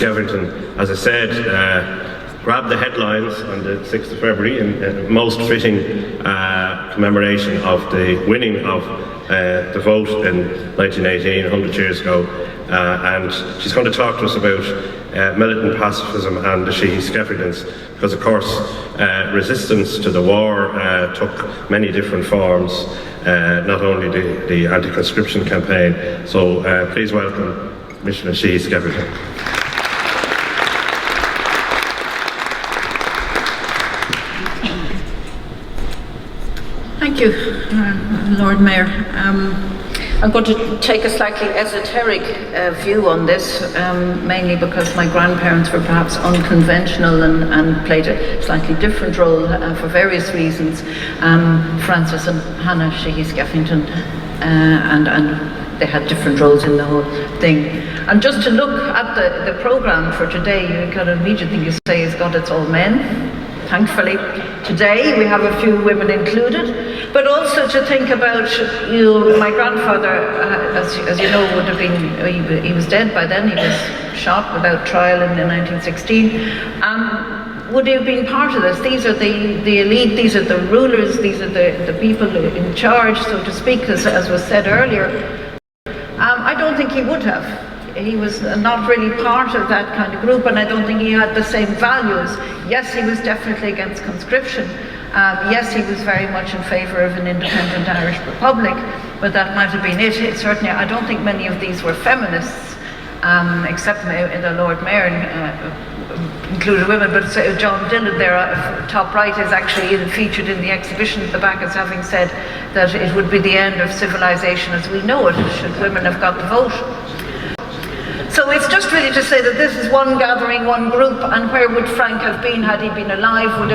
Skeffington, as I said, grabbed the headlines on the 6th of February in a most fitting commemoration of the winning of the vote in 1918, 100 years ago. And she's going to talk to us about militant pacifism and the Sheehy Skeffingtons, because of course resistance to the war took many different forms, not only the Anti Conscription campaign. So please welcome Micheline Sheehy Skeffington. Thank you, Lord Mayor. I'm going to take a slightly esoteric view on this, mainly because my grandparents were perhaps unconventional and played a slightly different role for various reasons. Francis and Hanna Sheehy Skeffington, and they had different roles in the whole thing. And just to look at the programme for today, you kind of immediate thing you say is, God, it's all men. Thankfully, today we have a few women included, but also to think about, my grandfather, as you know, would have been, he was dead by then, he was shot without trial in 1916. Would he have been part of this? These are the elite, these are the rulers, these are the people in charge, so to speak, as was said earlier. I don't think he would have. He was not really part of that kind of group, and I don't think he had the same values. Yes, he was definitely against conscription. Yes, he was very much in favour of an independent Irish republic, but that might have been it. Certainly, I don't think many of these were feminists, except the Lord Mayor included women, but John Dillon there, top right, is actually featured in the exhibition at the back as having said that it would be the end of civilization as we know it should women have got the vote. So it's just really to say that this is one gathering, one group, and where would Frank have been had he been alive? Would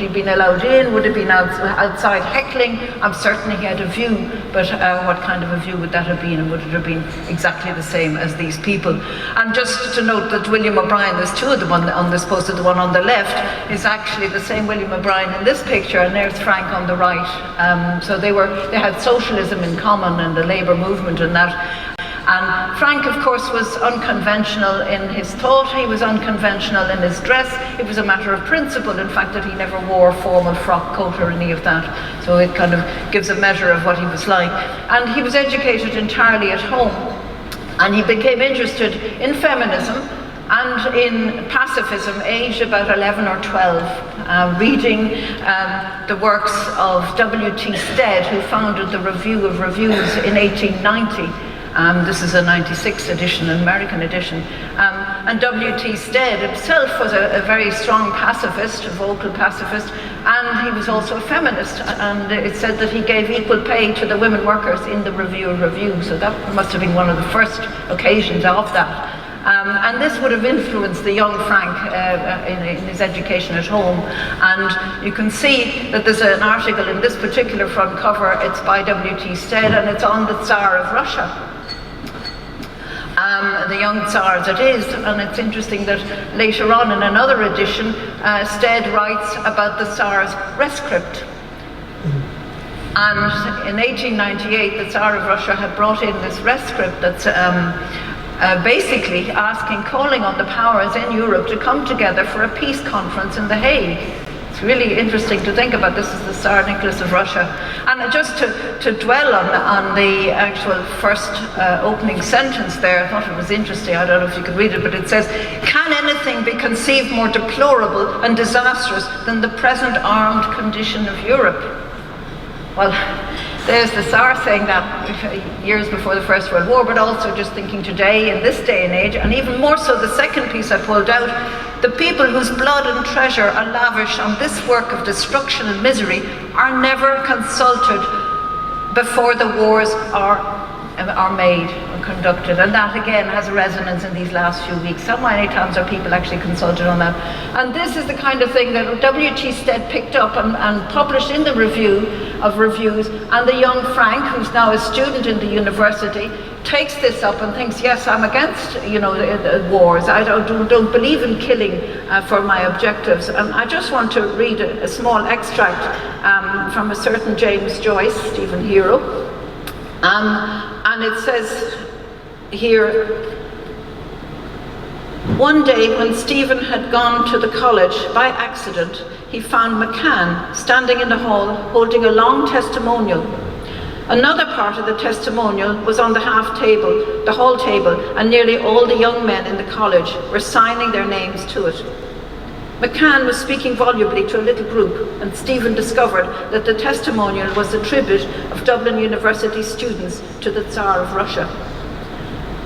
he been allowed in? Would he been outside heckling? I'm certain he had a view, but what kind of a view would that have been? And would it have been exactly the same as these people? And just to note that William O'Brien, there's two of them on this poster, the one on the left is actually the same William O'Brien in this picture, and there's Frank on the right. So they had socialism in common and the labour movement and that. And Frank, of course, was unconventional in his thought, he was unconventional in his dress. It was a matter of principle, in fact, that he never wore a formal frock coat or any of that. So it kind of gives a measure of what he was like. And he was educated entirely at home. And he became interested in feminism and in pacifism, aged about 11 or 12, reading the works of W.T. Stead, who founded the Review of Reviews in 1890. This is a 96 edition, an American edition. And W.T. Stead himself was a very strong pacifist, a vocal pacifist, and he was also a feminist. And it said that he gave equal pay to the women workers in the Review of Reviews. So that must have been one of the first occasions of that. And this would have influenced the young Frank in his education at home. And you can see that there's an article in this particular front cover. It's by W.T. Stead, and it's on the Tsar of Russia. The young Tsar as it is, and it's interesting that later on in another edition, Stead writes about the Tsar's rescript. And in 1898, the Tsar of Russia had brought in this rescript that's basically calling on the powers in Europe to come together for a peace conference in The Hague. It's really interesting to think about. This is the Tsar Nicholas of Russia. And just to dwell on the actual first opening sentence there, I thought it was interesting. I don't know if you could read it, but it says, "Can anything be conceived more deplorable and disastrous than the present armed condition of Europe?" Well, there's the Tsar saying that years before the First World War, but also just thinking today, in this day and age, and even more so the second piece I pulled out, the people whose blood and treasure are lavished on this work of destruction and misery are never consulted before the wars are made and conducted. And that again has a resonance in these last few weeks. How many times are people actually consulted on that? And this is the kind of thing that W.T. Stead picked up and published in the Review of Reviews, and the young Frank, who's now a student in the university, takes this up and thinks, yes, I'm against, wars. I don't believe in killing for my objectives. And I just want to read a small extract from a certain James Joyce, Stephen Hero. And it says here, One day when Stephen had gone to the college by accident, he found McCann standing in the hall holding a long testimonial. Another part of the testimonial was on the hall table, and nearly all the young men in the college were signing their names to it. McCann was speaking volubly to a little group, and Stephen discovered that the testimonial was a tribute of Dublin University students to the Tsar of Russia.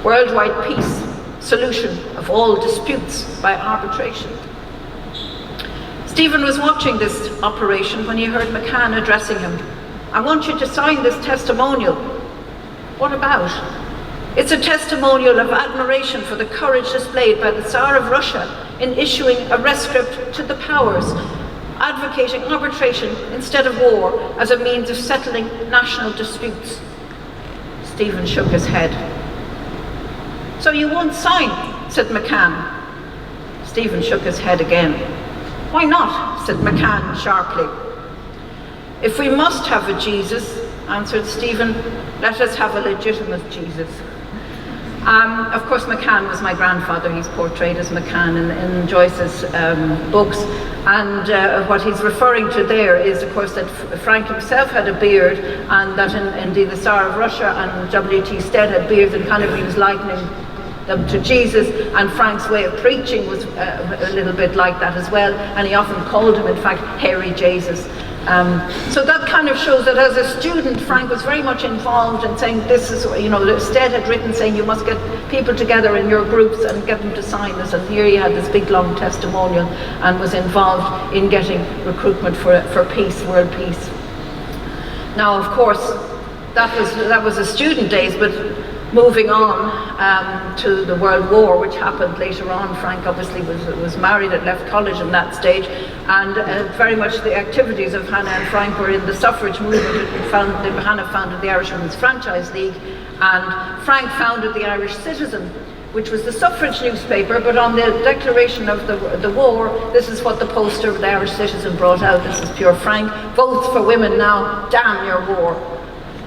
Worldwide peace, solution of all disputes by arbitration. Stephen was watching this operation when he heard McCann addressing him. "I want you to sign this testimonial." "What about?" "It's a testimonial of admiration for the courage displayed by the Tsar of Russia in issuing a rescript to the powers, advocating arbitration instead of war as a means of settling national disputes." Stephen shook his head. "So you won't sign?" said McCann. Stephen shook his head again. "Why not?" said McCann sharply. "If we must have a Jesus," answered Stephen, "let us have a legitimate Jesus." Of course, McCann was my grandfather. He's portrayed as McCann in Joyce's books. And what he's referring to there is, of course, that Frank himself had a beard, and that indeed the Tsar of Russia and W.T. Stead had beards, and kind of he was likening them to Jesus, and Frank's way of preaching was a little bit like that as well, and he often called him, in fact, Hairy Jesus. So that kind of shows that as a student, Frank was very much involved in saying this is, Stead had written saying you must get people together in your groups and get them to sign this, and here he had this big long testimonial and was involved in getting recruitment for peace, world peace. Now, of course, that was the student days, but moving on to the World War, which happened later on. Frank obviously was married and left college in that stage, and very much the activities of Hanna and Frank were in the suffrage movement. Hanna founded the Irish Women's Franchise League, and Frank founded the Irish Citizen, which was the suffrage newspaper, but on the declaration of the war, this is what the poster of the Irish Citizen brought out. This is pure Frank: "Votes for women now, damn your war."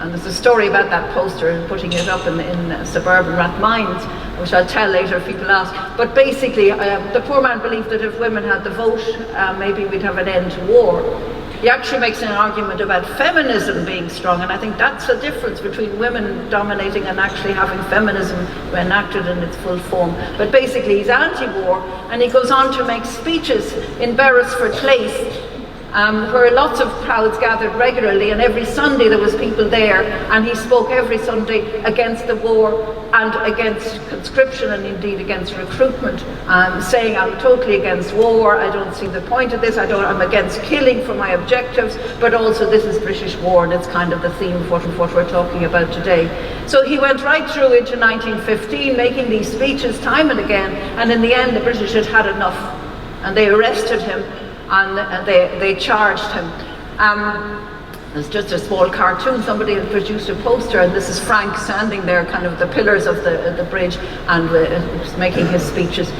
And there's a story about that poster and putting it up in suburban Rathmines, which I'll tell later if people ask. But basically, the poor man believed that if women had the vote, maybe we'd have an end to war. He actually makes an argument about feminism being strong, and I think that's the difference between women dominating and actually having feminism enacted in its full form. But basically, he's anti-war, and he goes on to make speeches in Beresford Place, where lots of crowds gathered regularly, and every Sunday there was people there, and he spoke every Sunday against the war and against conscription, and indeed against recruitment, saying, "I'm totally against war, I don't see the point of this, I'm against killing for my objectives, but also this is British war," and it's kind of the theme of what we're talking about today. So he went right through into 1915, making these speeches time and again, and in the end the British had had enough, and they arrested him, and they charged him. There's just a small cartoon. Somebody had produced a poster, and this is Frank standing there, kind of the pillars of the bridge, and making his speeches.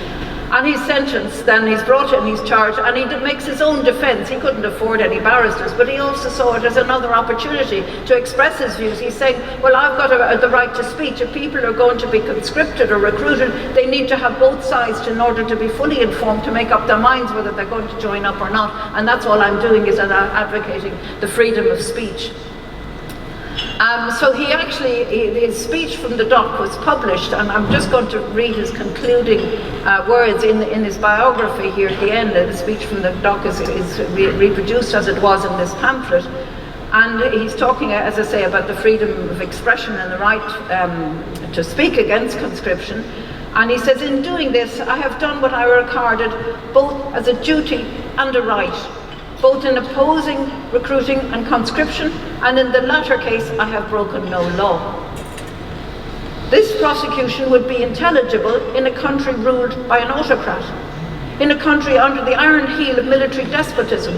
And he's sentenced, then he's brought in, he's charged, and he makes his own defence. He couldn't afford any barristers, but he also saw it as another opportunity to express his views. He's saying, well, I've got the right to speech. If people are going to be conscripted or recruited, they need to have both sides in order to be fully informed, to make up their minds whether they're going to join up or not. And that's all I'm doing, is advocating the freedom of speech. So his speech from the dock was published, and I'm just going to read his concluding words in his biography here at the end. The speech from the dock is reproduced as it was in this pamphlet. And he's talking, as I say, about the freedom of expression and the right to speak against conscription. And he says, "In doing this, I have done what I regarded both as a duty and a right, both in opposing recruiting and conscription, and in the latter case I have broken no law. This prosecution would be intelligible in a country ruled by an autocrat, in a country under the iron heel of military despotism,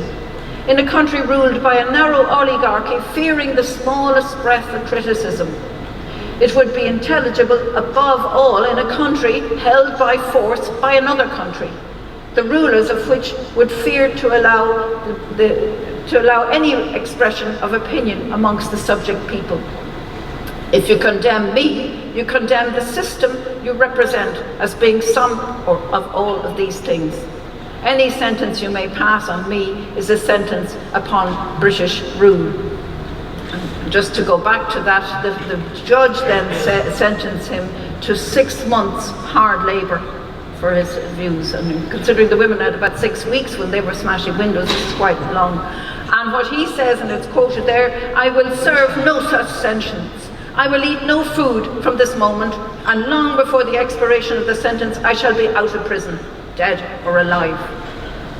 in a country ruled by a narrow oligarchy fearing the smallest breath of criticism. It would be intelligible above all in a country held by force by another country, the rulers of which would fear to allow any expression of opinion amongst the subject people. If you condemn me, you condemn the system you represent as being some or of all of these things. Any sentence you may pass on me is a sentence upon British rule. And just to go back to that, the judge then sentenced him to 6 months hard labour for his views. And considering the women had about 6 weeks when they were smashing windows, this is quite long. And what he says, and it's quoted there, "I will serve no such sentence. I will eat no food from this moment, and long before the expiration of the sentence I shall be out of prison, dead or alive."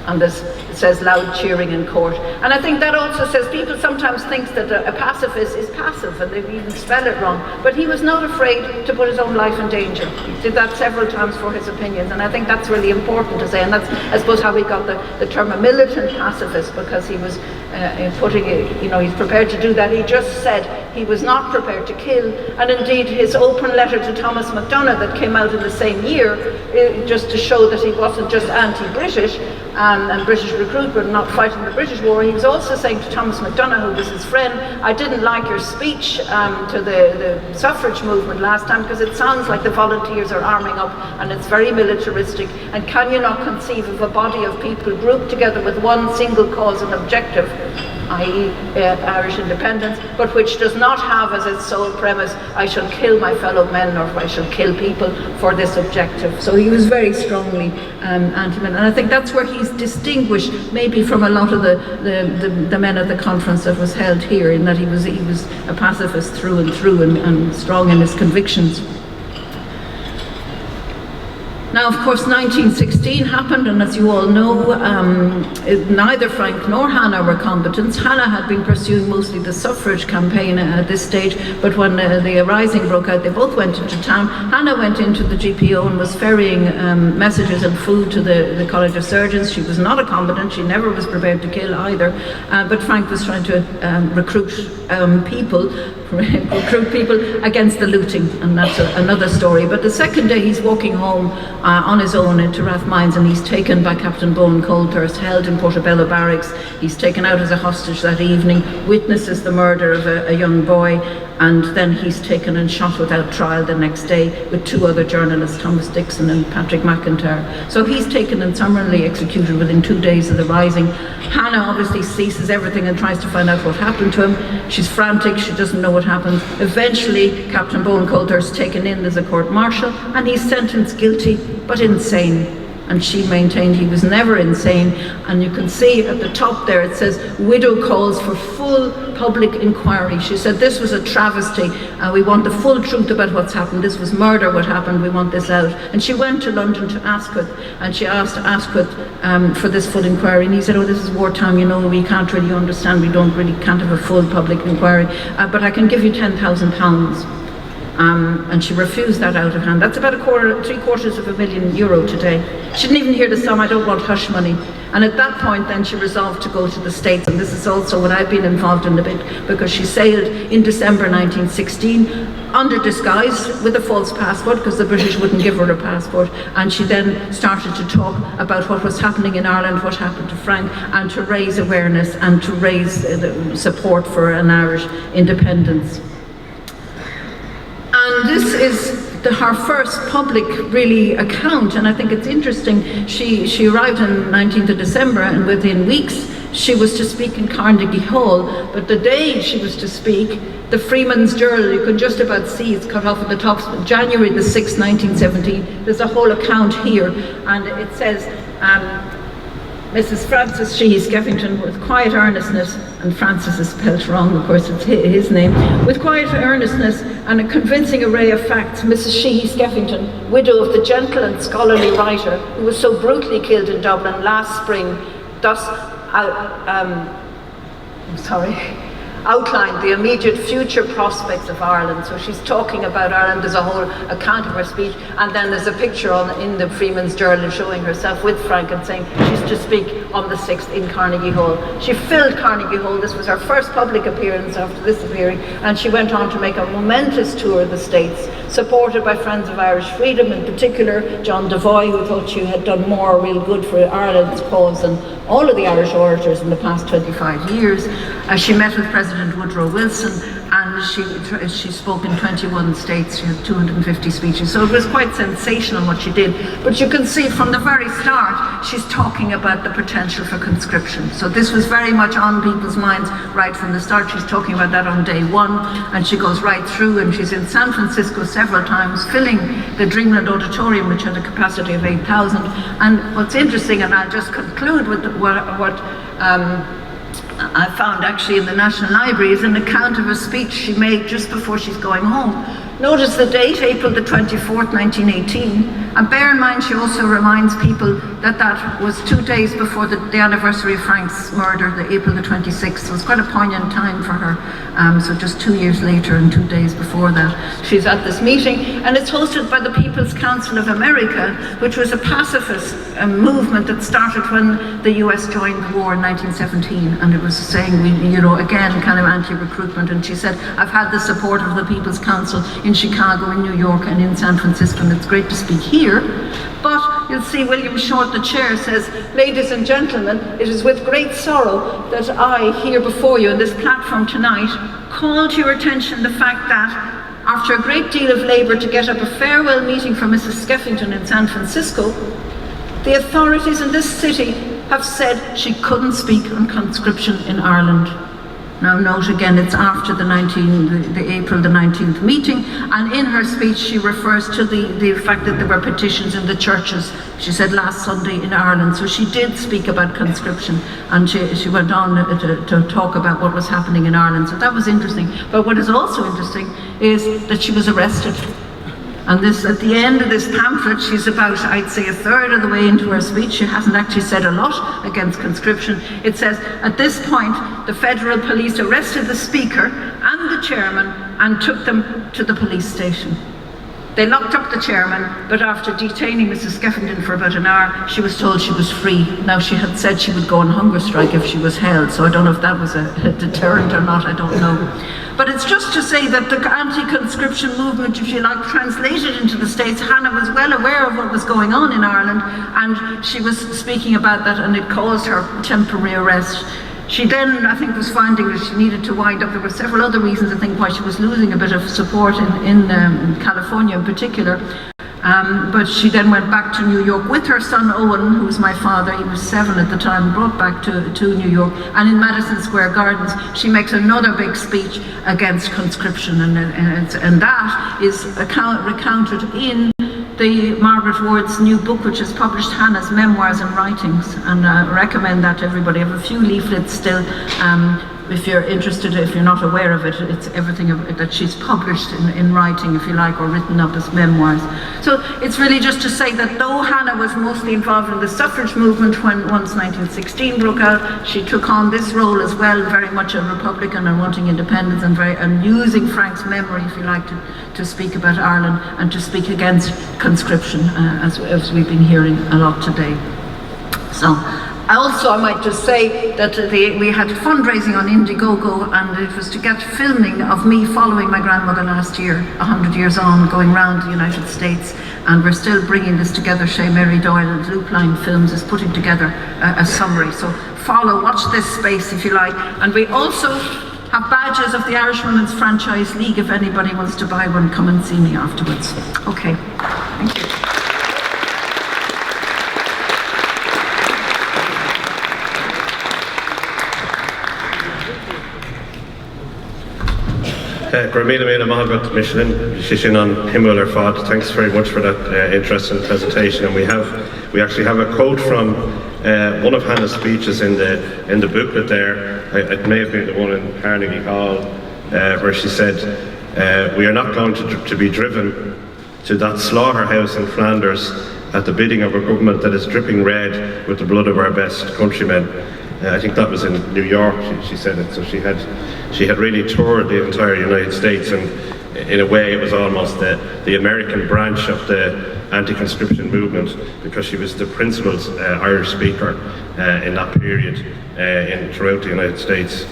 And this, it says loud cheering in court. And I think that also says, people sometimes think that a pacifist is passive, and they even spell it wrong. But he was not afraid to put his own life in danger. He did that several times for his opinions, and I think that's really important to say. And that's, I suppose, how we got the term a militant pacifist, because he was putting it, you know, he's prepared to do that. He just said he was not prepared to kill. And indeed, his open letter to Thomas Mac Donncha that came out in the same year, just to show that he wasn't just anti-British, and British recruitment, not fighting the British war. He was also saying to Thomas Mac Donncha, who was his friend, "I didn't like your speech to the suffrage movement last time, because it sounds like the volunteers are arming up and it's very militaristic, and can you not conceive of a body of people grouped together with one single cause and objective, i.e. Irish independence, but which does not have as its sole premise, I shall kill my fellow men, or I shall kill people for this objective." So he was very strongly anti-men, and I think that's where he's distinguished maybe from a lot of the men at the conference that was held here, in that he was a pacifist through and through, and strong in his convictions. Now, of course, 1916 happened, and as you all know, neither Frank nor Hanna were combatants. Hanna had been pursuing mostly the suffrage campaign at this stage, but when the rising broke out, they both went into town. Hanna went into the GPO and was ferrying messages and food to the College of Surgeons. She was not a combatant, she never was prepared to kill either, but Frank was trying to recruit people against the looting, and that's another story. But the second day he's walking home on his own into Rathmines, and he's taken by Captain Bowen Colthurst, held in Portobello Barracks. He's taken out as a hostage that evening, witnesses the murder of a young boy, and then he's taken and shot without trial the next day with 2 other journalists, Thomas Dixon and Patrick McIntyre. So he's taken and summarily executed within 2 days of the rising. Hannah obviously ceases everything and tries to find out what happened to him. She's frantic, she doesn't know what happened. Eventually, Captain Bowen Colthurst is taken in as a court-martial, and he's sentenced guilty but insane. And she maintained he was never insane. And you can see at the top there it says, "Widow calls for full public inquiry." She said this was a travesty, we want the full truth about what's happened. This was murder, what happened, we want this out. And she went to London to Asquith, and she asked Asquith for this full inquiry, and he said, "Oh, this is wartime, you know, we can't really understand, can't have a full public inquiry, but I can give you £10,000. And she refused that out of hand. That's about €750,000 today. She didn't even hear the song, "I don't want hush money." And at that point then she resolved to go to the States, and this is also what I've been involved in a bit, because she sailed in December 1916 under disguise with a false passport, because the British wouldn't give her a passport, and she then started to talk about what was happening in Ireland, what happened to Frank, and to raise awareness and to raise support for an Irish independence. And this is her first public, really, account, and I think it's interesting. She arrived on 19th of December, and within weeks she was to speak in Carnegie Hall, but the day she was to speak, the Freeman's Journal, you can just about see, it's cut off at the top, January the 6th, 1917, there's a whole account here, and it says, Mrs. Francis Sheehy Skeffington, with quiet earnestness, and Francis is spelled wrong, of course it's his name, with quiet earnestness and a convincing array of facts, Mrs. Sheehy Skeffington, widow of the gentle and scholarly writer who was so brutally killed in Dublin last spring, thus outlined the immediate future prospects of Ireland. So she's talking about Ireland. There's a whole account of her speech, and then there's a picture in the Freeman's Journal showing herself with Frank and saying she's to speak on the 6th in Carnegie Hall. She filled Carnegie Hall. This was her first public appearance after this appearing, and she went on to make a momentous tour of the States, supported by Friends of Irish Freedom, in particular John Devoy, who thought she had done more real good for Ireland's cause than all of the Irish orators in the past 25 years. She met with President Woodrow Wilson, and and she spoke in 21 states. She had 250 speeches, so it was quite sensational what she did. But you can see from the very start, she's talking about the potential for conscription. So this was very much on people's minds right from the start. She's talking about that on day one, and she goes right through, and she's in San Francisco several times, filling the Dreamland Auditorium, which had a capacity of 8,000. And what's interesting, and I'll just conclude with what I found actually in the National Library, is an account of a speech she made just before she's going home. Notice the date, April the 24th, 1918, and bear in mind she also reminds people that that was 2 days before the anniversary of Frank's murder, the April the 26th. So it was quite a poignant time for her. So just 2 years later and 2 days before that, she's at this meeting, and it's hosted by the People's Council of America, which was a pacifist movement that started when the US joined the war in 1917, and it was saying, again, kind of anti-recruitment. And she said, I've had the support of the People's Council in Chicago, in New York, and in San Francisco, and it's great to speak here. But you'll see William Short, the chair, says, ladies and gentlemen, it is with great sorrow that I, here before you on this platform tonight, call to your attention the fact that, after a great deal of labour to get up a farewell meeting for Mrs. Skeffington in San Francisco, the authorities in this city have said she couldn't speak on conscription in Ireland. Now note again, it's after the April the 19th meeting, and in her speech she refers to the fact that there were petitions in the churches, she said, last Sunday in Ireland. So she did speak about conscription, and she went on to talk about what was happening in Ireland. So that was interesting. But what is also interesting is that she was arrested. And this, at the end of this pamphlet, she's about, I'd say, a third of the way into her speech. She hasn't actually said a lot against conscription. It says, at this point, the federal police arrested the speaker and the chairman and took them to the police station. They locked up the chairman, but after detaining Mrs. Skeffington for about an hour, she was told she was free. Now, she had said she would go on hunger strike if she was held, so I don't know if that was a deterrent or not, I don't know. But it's just to say that the anti-conscription movement, if you like, translated into the States. Hanna was well aware of what was going on in Ireland, and she was speaking about that, and it caused her temporary arrest. She then, I think, was finding that she needed to wind up. There were several other reasons, I think, why she was losing a bit of support in California in particular. But she then went back to New York with her son Owen, who was my father. He was 7 at the time, brought back to New York. And in Madison Square Gardens, she makes another big speech against conscription. And that is recounted in the Margaret Ward's new book, which is published, Hanna's Memoirs and Writings. And I recommend that to everybody. I have a few leaflets still. If you're interested, if you're not aware of it, it's everything that she's published in writing, if you like, or written up as memoirs. So it's really just to say that though Hanna was mostly involved in the suffrage movement once 1916 broke out, she took on this role as well, very much a Republican and wanting independence, and using Frank's memory, if you like, to speak about Ireland and to speak against conscription, as we've been hearing a lot today. So. I might just say that we had fundraising on Indiegogo, and it was to get filming of me following my grandmother last year, 100 years on, going around the United States, and we're still bringing this together. Shea Mary Doyle and Loopline Films is putting together a summary. So watch this space if you like. And we also have badges of the Irish Women's Franchise League. If anybody wants to buy one, come and see me afterwards. Okay, thank you. Micheline Sheehy Skeffington. Thanks very much for that interesting presentation. And we actually have a quote from one of Hanna's speeches in the booklet there. It may have been the one in Carnegie Hall, where she said, "We are not going to be driven to that slaughterhouse in Flanders at the bidding of a government that is dripping red with the blood of our best countrymen." I think that was in New York, she said it. So she had really toured the entire United States, and in a way it was almost the American branch of the anti-conscription movement, because she was the principal Irish speaker in that period throughout the United States.